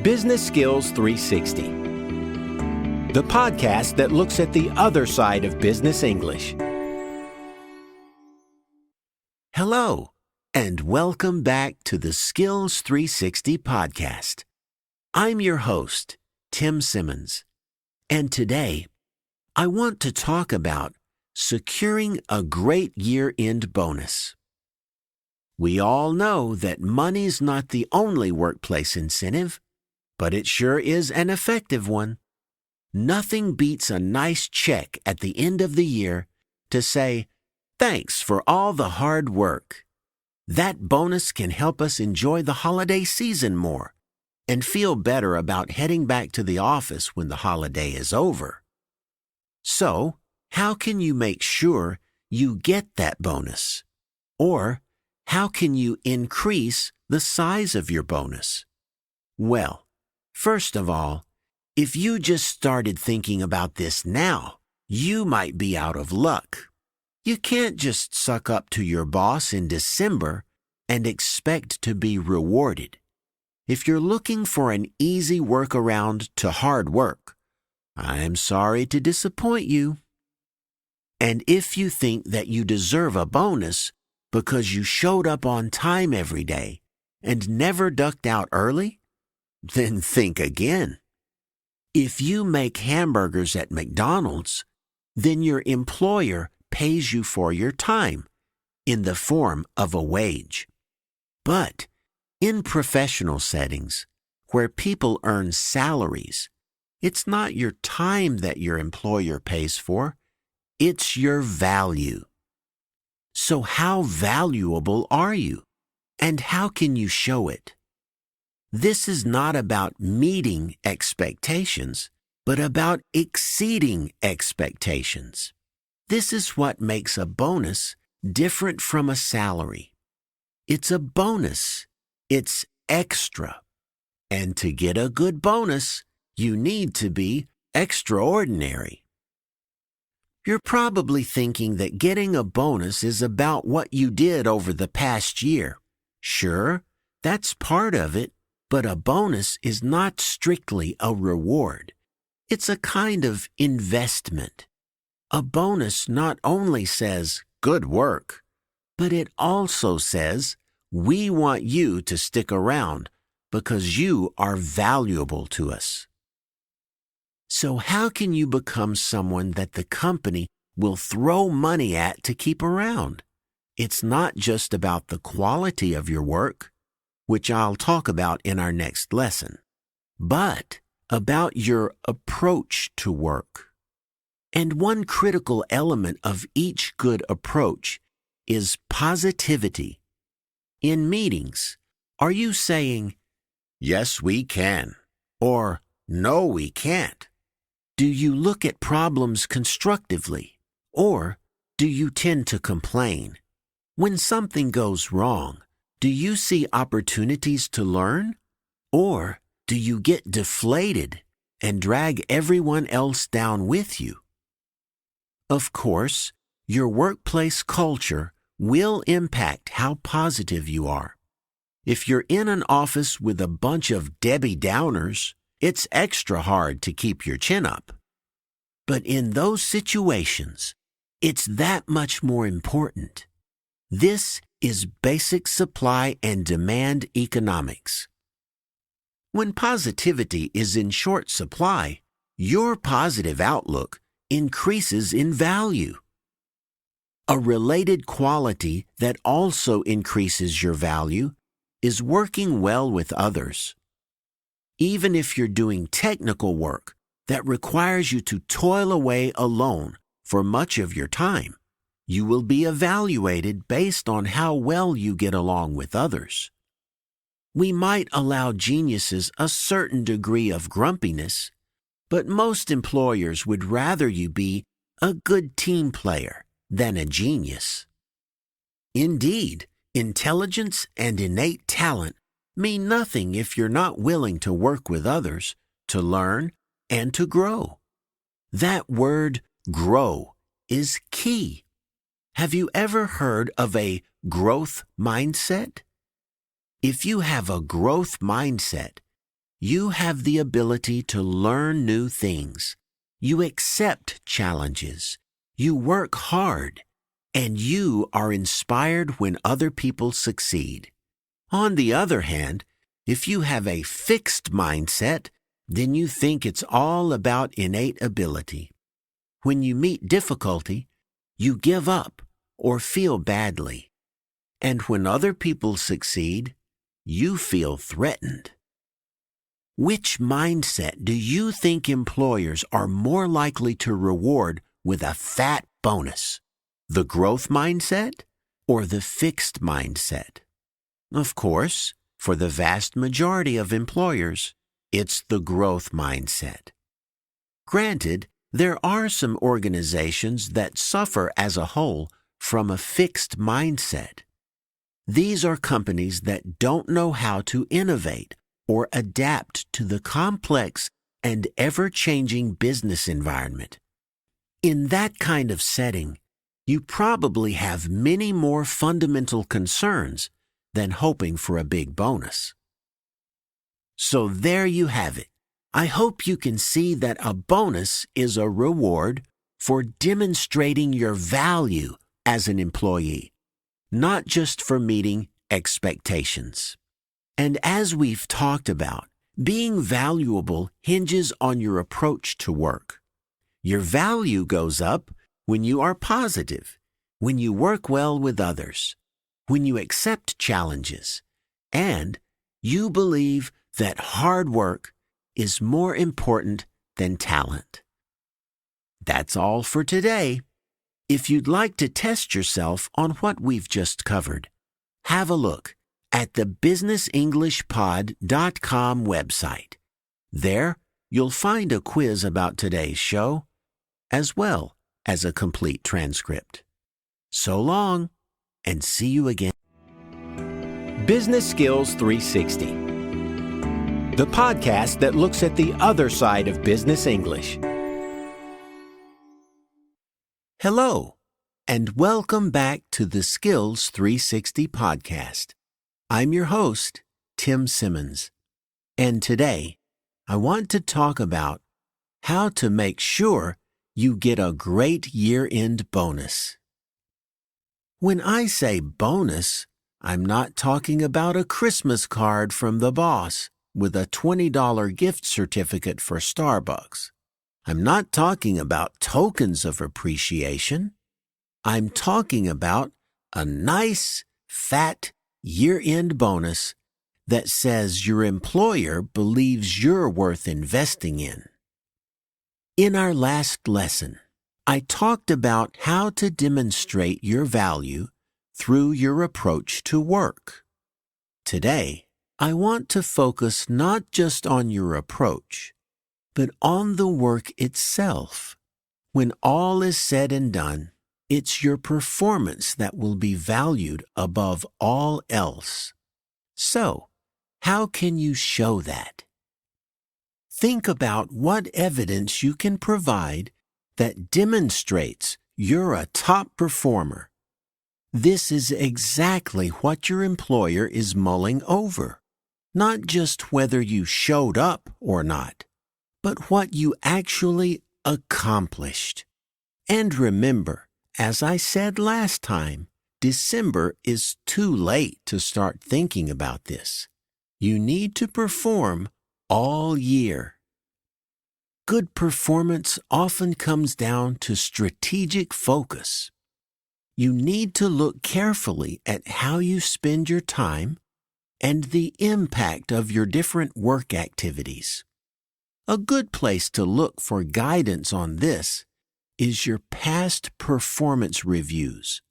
Business Skills 360, the podcast that looks at the other side of business English. Hello, and welcome back to the Skills 360 podcast. I'm your host, Tim Simmons, and today I want to talk about securing a great year-end bonus. We all know that money's not the only workplace incentive, but it sure is an effective one. Nothing beats a nice check at the end of the year to say, "Thanks for all the hard work." That bonus can help us enjoy the holiday season more and feel better about heading back to the office when the holiday is over. So, how can you make sure you get that bonus? Or, how can you increase the size of your bonus? Well, first of all, if you just started thinking about this now, you might be out of luck. You can't just suck up to your boss in December and expect to be rewarded. If you're looking for an easy workaround to hard work, I'm sorry to disappoint you. And if you think that you deserve a bonus because you showed up on time every day and never ducked out early, then think again. If you make hamburgers at McDonald's, then your employer pays you for your time in the form of a wage. But in professional settings, where people earn salaries, it's not your time that your employer pays for, it's your value. So how valuable are you? And how can you show it? This is not about meeting expectations, but about exceeding expectations. This is what makes a bonus different from a salary. It's a bonus. It's extra. And to get a good bonus, you need to be extraordinary. You're probably thinking that getting a bonus is about what you did over the past year. Sure, that's part of it. But a bonus is not strictly a reward. It's a kind of investment. A bonus not only says, "Good work," but it also says, "We want you to stick around because you are valuable to us." So how can you become someone that the company will throw money at to keep around? It's not just about the quality of your work, which I'll talk about in our next lesson, but about your approach to work. And one critical element of each good approach is positivity. In meetings, are you saying, "Yes, we can," or "No, we can't"? Do you look at problems constructively, or do you tend to complain? When something goes wrong, do you see opportunities to learn? Or do you get deflated and drag everyone else down with you? Of course, your workplace culture will impact how positive you are. If you're in an office with a bunch of Debbie Downers, it's extra hard to keep your chin up. But in those situations, it's that much more important. This is basic supply and demand economics. When positivity is in short supply, your positive outlook increases in value. A related quality that also increases your value is working well with others. Even if you're doing technical work that requires you to toil away alone for much of your time, you will be evaluated based on how well you get along with others. We might allow geniuses a certain degree of grumpiness, but most employers would rather you be a good team player than a genius. Indeed, intelligence and innate talent mean nothing if you're not willing to work with others, to learn, and to grow. That word, grow, is key. Have you ever heard of a growth mindset? If you have a growth mindset, You have the ability to learn new things. You accept challenges. You work hard. And you are inspired when other people succeed. On the other hand, if you have a fixed mindset, then you think it's all about innate ability. When you meet difficulty, you give up or feel badly. And when other people succeed, you feel threatened. Which mindset do you think employers are more likely to reward with a fat bonus? The growth mindset or the fixed mindset? Of course, for the vast majority of employers, it's the growth mindset. Granted, there are some organizations that suffer as a whole from a fixed mindset. These are companies that don't know how to innovate or adapt to the complex and ever-changing business environment. In that kind of setting, you probably have many more fundamental concerns than hoping for a big bonus. So there you have it. I hope you can see that a bonus is a reward for demonstrating your value as an employee, not just for meeting expectations. And as we've talked about, being valuable hinges on your approach to work. Your value goes up when you are positive, when you work well with others, when you accept challenges, and you believe that hard work is more important than talent. That's all for today. If you'd like to test yourself on what we've just covered, have a look at the businessenglishpod.com website. There, you'll find a quiz about today's show, as well as a complete transcript. So long, and see you again. Business Skills 360, the podcast that looks at the other side of business English. Hello, and welcome back to the Skills 360 podcast. I'm your host, Tim Simmons, and today I want to talk about how to make sure you get a great year-end bonus. When I say bonus, I'm not talking about a Christmas card from the boss with a $20 gift certificate for Starbucks. I'm not talking about tokens of appreciation. I'm talking about a nice, fat year-end bonus that says your employer believes you're worth investing in. In our last lesson, I talked about how to demonstrate your value through your approach to work. Today, I want to focus not just on your approach, but on the work itself. When all is said and done, it's your performance that will be valued above all else. So, how can you show that? Think about what evidence you can provide that demonstrates you're a top performer. This is exactly what your employer is mulling over, not just whether you showed up or not, but what you actually accomplished. And remember, as I said last time, December is too late to start thinking about this. You need to perform all year. Good performance often comes down to strategic focus. You need to look carefully at how you spend your time and the impact of your different work activities. A good place to look for guidance on this is your past performance reviews.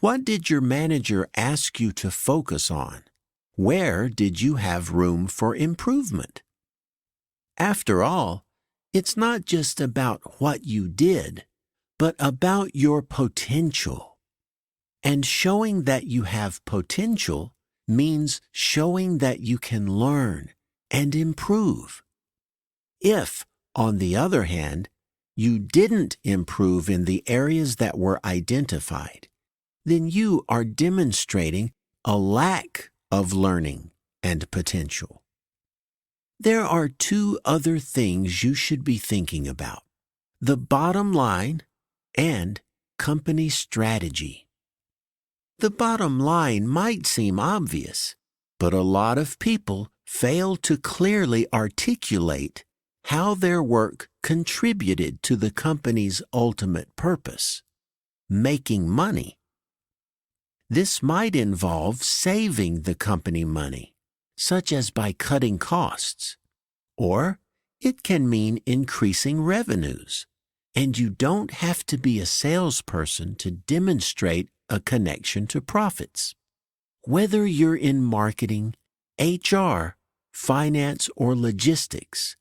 What did your manager ask you to focus on? Where did you have room for improvement? After all, it's not just about what you did, but about your potential. And showing that you have potential means showing that you can learn and improve. If, on the other hand, you didn't improve in the areas that were identified, then you are demonstrating a lack of learning and potential. There are two other things you should be thinking about: the bottom line and company strategy. The bottom line might seem obvious, but a lot of people fail to clearly articulate how their work contributed to the company's ultimate purpose: making money. This might involve saving the company money, such as by cutting costs, or it can mean increasing revenues, and you don't have to be a salesperson to demonstrate a connection to profits. Whether you're in marketing, HR, finance, or logistics,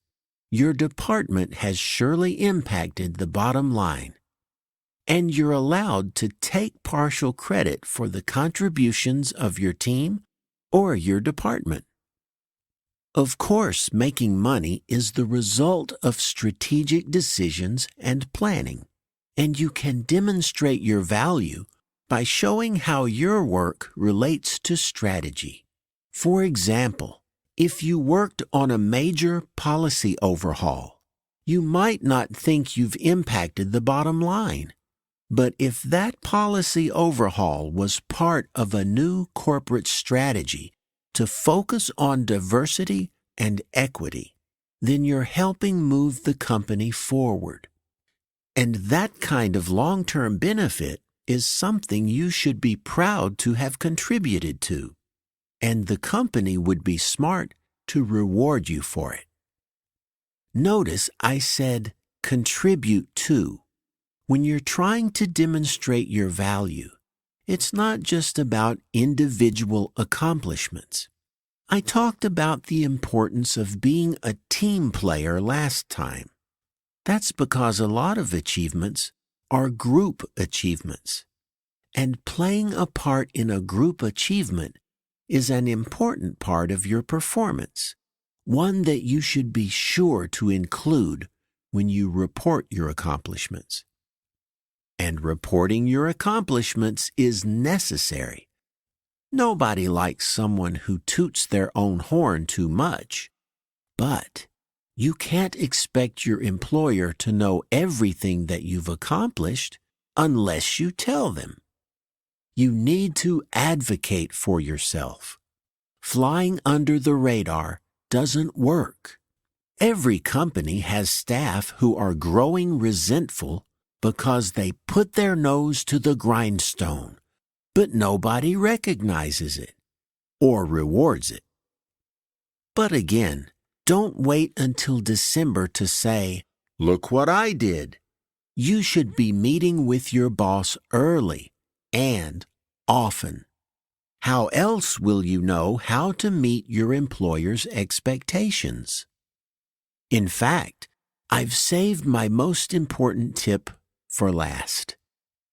your department has surely impacted the bottom line, and you're allowed to take partial credit for the contributions of your team or your department. Of course, making money is the result of strategic decisions and planning, and you can demonstrate your value by showing how your work relates to strategy. For example, if you worked on a major policy overhaul, you might not think you've impacted the bottom line. But if that policy overhaul was part of a new corporate strategy to focus on diversity and equity, then you're helping move the company forward. And that kind of long-term benefit is something you should be proud to have contributed to, and the company would be smart to reward you for it. Notice I said contribute to. When you're trying to demonstrate your value, it's not just about individual accomplishments. I talked about the importance of being a team player last time. That's because a lot of achievements are group achievements, and playing a part in a group achievement is an important part of your performance, one that you should be sure to include when you report your accomplishments. And reporting your accomplishments is necessary. Nobody likes someone who toots their own horn too much, but you can't expect your employer to know everything that you've accomplished unless you tell them. You need to advocate for yourself. Flying under the radar doesn't work. Every company has staff who are growing resentful because they put their nose to the grindstone, but nobody recognizes it or rewards it. But again, don't wait until December to say, "Look what I did." You should be meeting with your boss early and often. How else will you know how to meet your employer's expectations? In fact, I've saved my most important tip for last.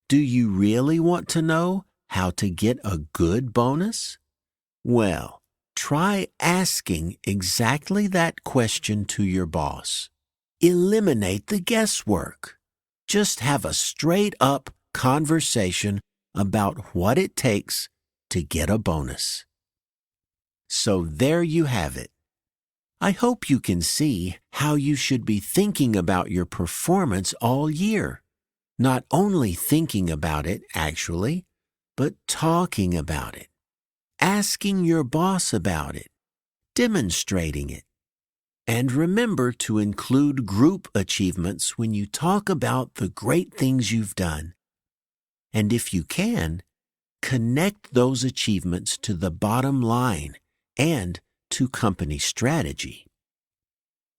Do you really want to know how to get a good bonus? Well, try asking exactly that question to your boss. Eliminate the guesswork. Just have a straight-up conversation about what it takes to get a bonus. So there you have it. I hope you can see how you should be thinking about your performance all year. Not only thinking about it, actually, but talking about it, asking your boss about it, demonstrating it. And remember to include group achievements when you talk about the great things you've done. And if you can, connect those achievements to the bottom line and to company strategy.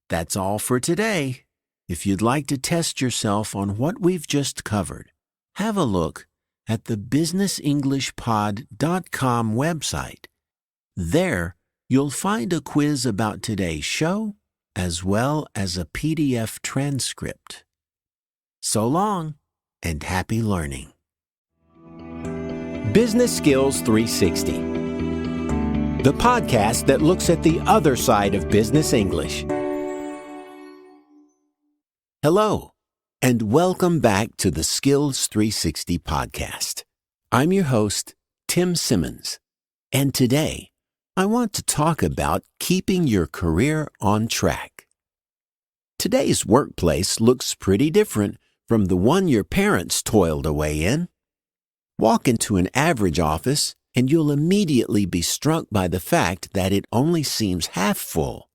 That's all for today. If you'd like to test yourself on what we've just covered, have a look at the businessenglishpod.com website. There, you'll find a quiz about today's show, as well as a PDF transcript. So long, and happy learning. Business Skills 360, the podcast that looks at the other side of business English. Hello, and welcome back to the Skills 360 podcast. I'm your host, Tim Simmons, and today I want to talk about keeping your career on track. Today's workplace looks pretty different from the one your parents toiled away in. Walk into an average office and you'll immediately be struck by the fact that it only seems half full.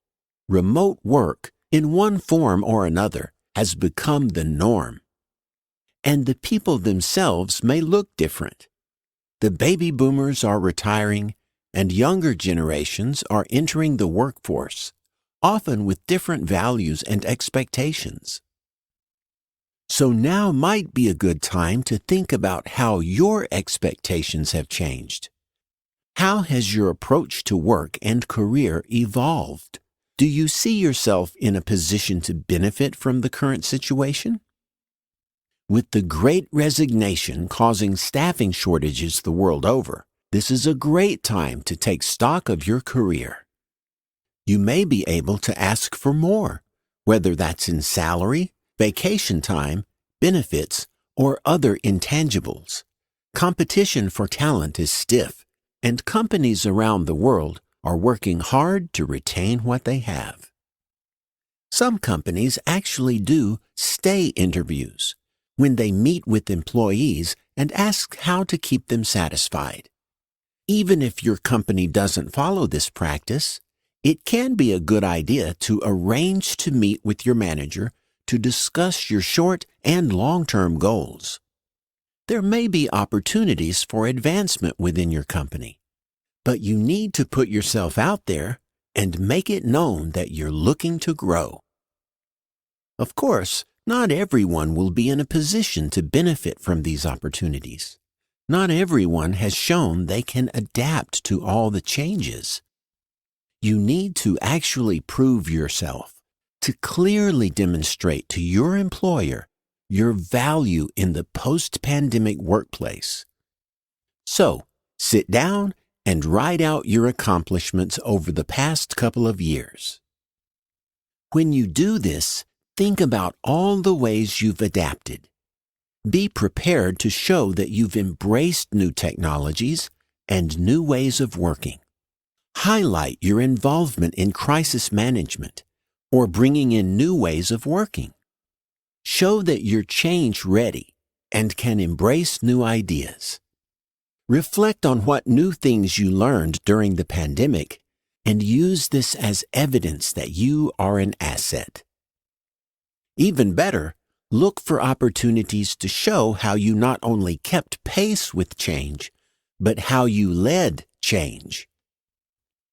Remote work, in one form or another, has become the norm. And the people themselves may look different. The baby boomers are retiring, and younger generations are entering the workforce, often with different values and expectations. So now might be a good time to think about how your expectations have changed. How has your approach to work and career evolved? Do you see yourself in a position to benefit from the current situation? With the Great Resignation causing staffing shortages the world over, this is a great time to take stock of your career. You may be able to ask for more, whether that's in salary, vacation time, benefits, or other intangibles. Competition for talent is stiff, and companies around the world are working hard to retain what they have. Some companies actually do stay interviews when they meet with employees and ask how to keep them satisfied. Even if your company doesn't follow this practice, it can be a good idea to arrange to meet with your manager to discuss your short and long-term goals. There may be opportunities for advancement within your company, but you need to put yourself out there and make it known that you're looking to grow. Of course, not everyone will be in a position to benefit from these opportunities. Not everyone has shown they can adapt to all the changes. You need to actually prove yourself, to clearly demonstrate to your employer your value in the post-pandemic workplace. So, sit down and write out your accomplishments over the past couple of years. When you do this, think about all the ways you've adapted. Be prepared to show that you've embraced new technologies and new ways of working. Highlight your involvement in crisis management or bringing in new ways of working. Show that you're change-ready and can embrace new ideas. Reflect on what new things you learned during the pandemic and use this as evidence that you are an asset. Even better, look for opportunities to show how you not only kept pace with change, but how you led change.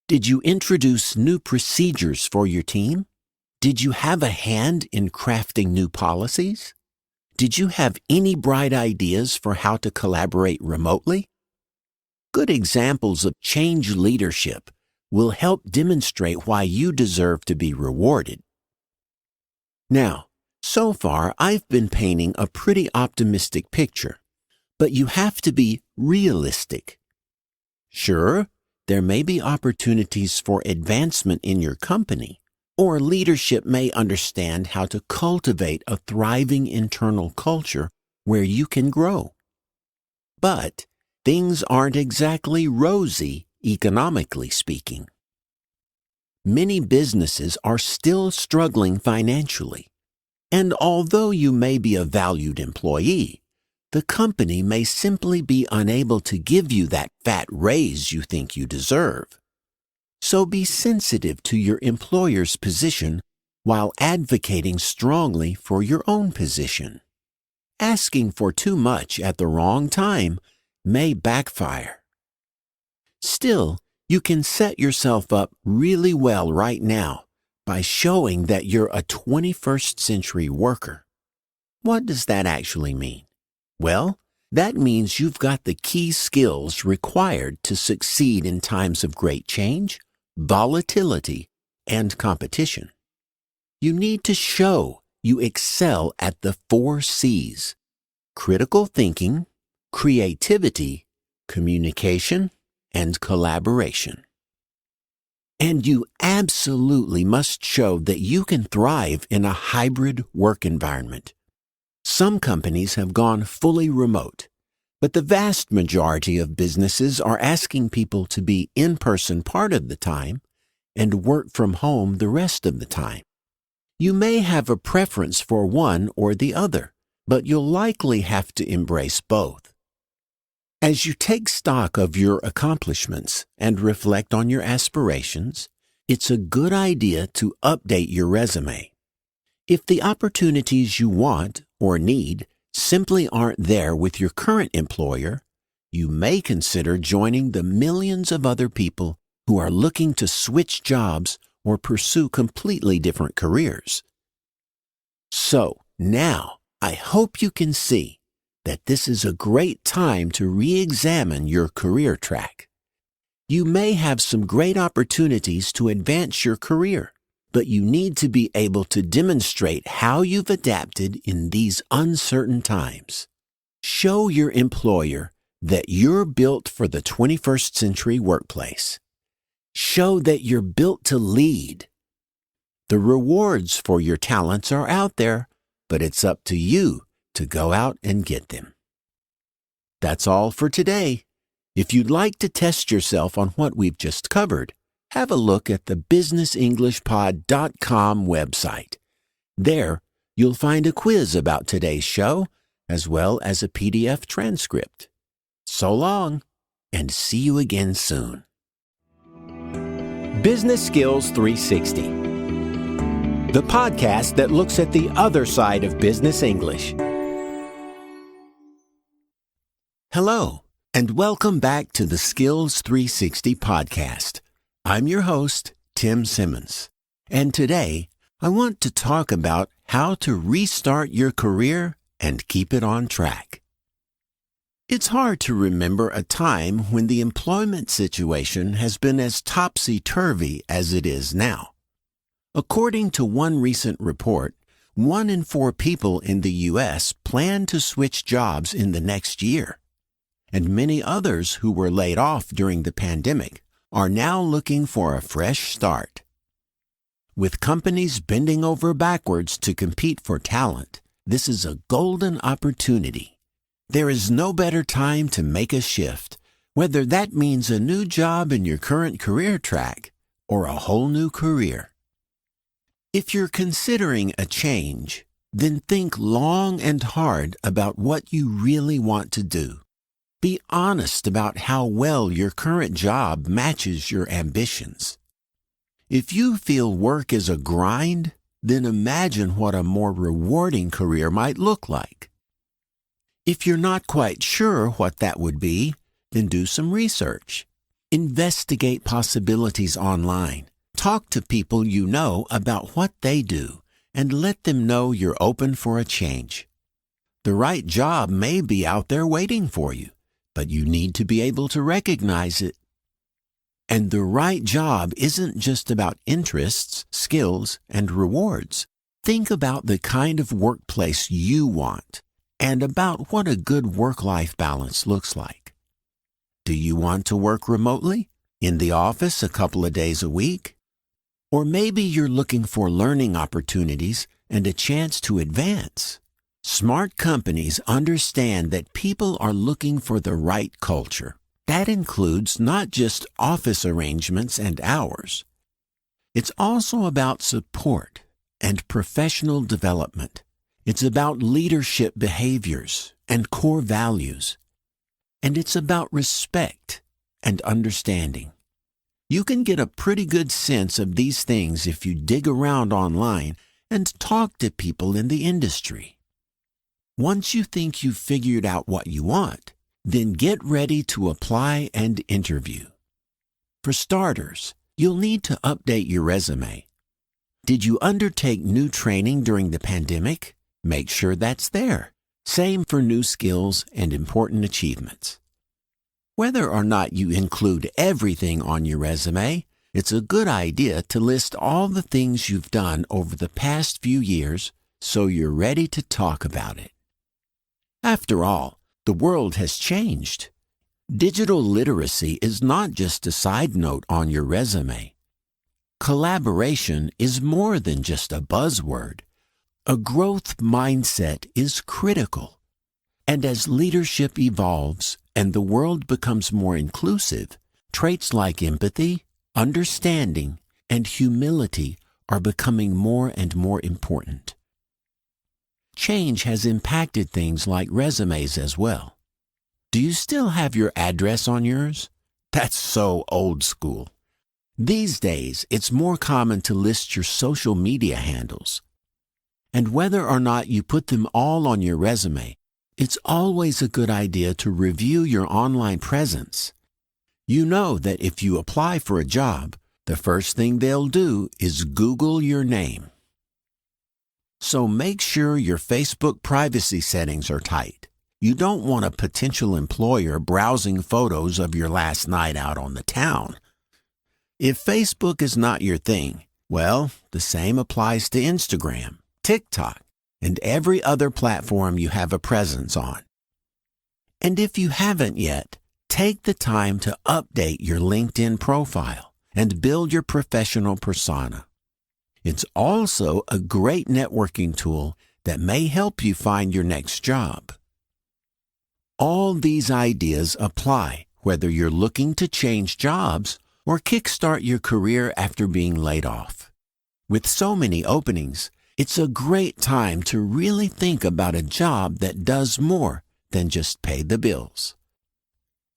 Did you introduce new procedures for your team? Did you have a hand in crafting new policies? Did you have any bright ideas for how to collaborate remotely? Good examples of change leadership will help demonstrate why you deserve to be rewarded. Now, so far I've been painting a pretty optimistic picture, but you have to be realistic. Sure, there may be opportunities for advancement in your company, or leadership may understand how to cultivate a thriving internal culture where you can grow. But things aren't exactly rosy, economically speaking. Many businesses are still struggling financially, and although you may be a valued employee, the company may simply be unable to give you that fat raise you think you deserve. So be sensitive to your employer's position while advocating strongly for your own position. Asking for too much at the wrong time may backfire. Still, you can set yourself up really well right now by showing that you're a 21st century worker. What does that actually mean? Well, that means you've got the key skills required to succeed in times of great change, volatility, and competition. You need to show you excel at the 4 C's: critical thinking, creativity, communication, and collaboration. And you absolutely must show that you can thrive in a hybrid work environment. Some companies have gone fully remote, But the vast majority of businesses are asking people to be in person part of the time and work from home the rest of the time. You may have a preference for one or the other, but you'll likely have to embrace both. As you take stock of your accomplishments and reflect on your aspirations, it's a good idea to update your resume. If the opportunities you want or need simply aren't there with your current employer, you may consider joining the millions of other people who are looking to switch jobs or pursue completely different careers. So, now, I hope you can see that this is a great time to re-examine your career track. You may have some great opportunities to advance your career, but you need to be able to demonstrate how you've adapted in these uncertain times. Show your employer that you're built for the 21st century workplace. Show that you're built to lead. The rewards for your talents are out there, but it's up to you to go out and get them. That's all for today. If you'd like to test yourself on what we've just covered, have a look at the businessenglishpod.com website. There, you'll find a quiz about today's show, as well as a PDF transcript. So long, and see you again soon. Business Skills 360, the podcast that looks at the other side of business English. Hello, and welcome back to the Skills 360 podcast. I'm your host, Tim Simmons, and today I want to talk about how to restart your career and keep it on track. It's hard to remember a time when the employment situation has been as topsy-turvy as it is now. According to one recent report, 1 in 4 people in the U.S. plan to switch jobs in the next year, and many others who were laid off during the pandemic are now looking for a fresh start. With companies bending over backwards to compete for talent, this is a golden opportunity. There is no better time to make a shift, whether that means a new job in your current career track or a whole new career. If you're considering a change, then think long and hard about what you really want to do. Be honest about how well your current job matches your ambitions. If you feel work is a grind, then imagine what a more rewarding career might look like. If you're not quite sure what that would be, then do some research. Investigate possibilities online. Talk to people you know about what they do, and let them know you're open for a change. The right job may be out there waiting for you, but you need to be able to recognize it. And the right job isn't just about interests, skills, and rewards. Think about the kind of workplace you want and about what a good work-life balance looks like. Do you want to work remotely, in the office a couple of days a week? Or maybe you're looking for learning opportunities and a chance to advance. Smart companies understand that people are looking for the right culture. That includes not just office arrangements and hours. It's also about support and professional development. It's about leadership behaviors and core values. And it's about respect and understanding. You can get a pretty good sense of these things if you dig around online and talk to people in the industry. Once you think you've figured out what you want, then get ready to apply and interview. For starters, you'll need to update your resume. Did you undertake new training during the pandemic? Make sure that's there. Same for new skills and important achievements. Whether or not you include everything on your resume, it's a good idea to list all the things you've done over the past few years so you're ready to talk about it. After all, the world has changed. Digital literacy is not just a side note on your resume. Collaboration is more than just a buzzword. A growth mindset is critical. And as leadership evolves and the world becomes more inclusive, traits like empathy, understanding, and humility are becoming more and more important. Change has impacted things like resumes as well. Do you still have your address on yours? That's so old school. These days, it's more common to list your social media handles. And whether or not you put them all on your resume, it's always a good idea to review your online presence. You know that if you apply for a job, the first thing they'll do is Google your name. So make sure your Facebook privacy settings are tight. You don't want a potential employer browsing photos of your last night out on the town. If Facebook is not your thing, well, the same applies to Instagram, TikTok, and every other platform you have a presence on. And if you haven't yet, take the time to update your LinkedIn profile and build your professional persona. It's also a great networking tool that may help you find your next job. All these ideas apply whether you're looking to change jobs or kickstart your career after being laid off. With so many openings, it's a great time to really think about a job that does more than just pay the bills.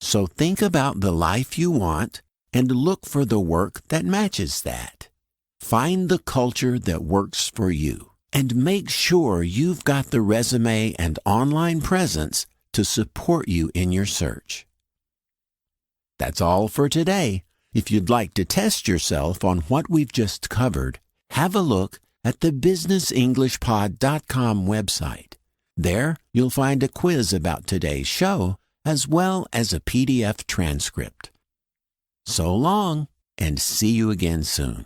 So think about the life you want and look for the work that matches that. Find the culture that works for you and make sure you've got the resume and online presence to support you in your search. That's all for today. If you'd like to test yourself on what we've just covered, have a look at the businessenglishpod.com website. There, you'll find a quiz about today's show, as well as a PDF transcript. So long, and see you again soon.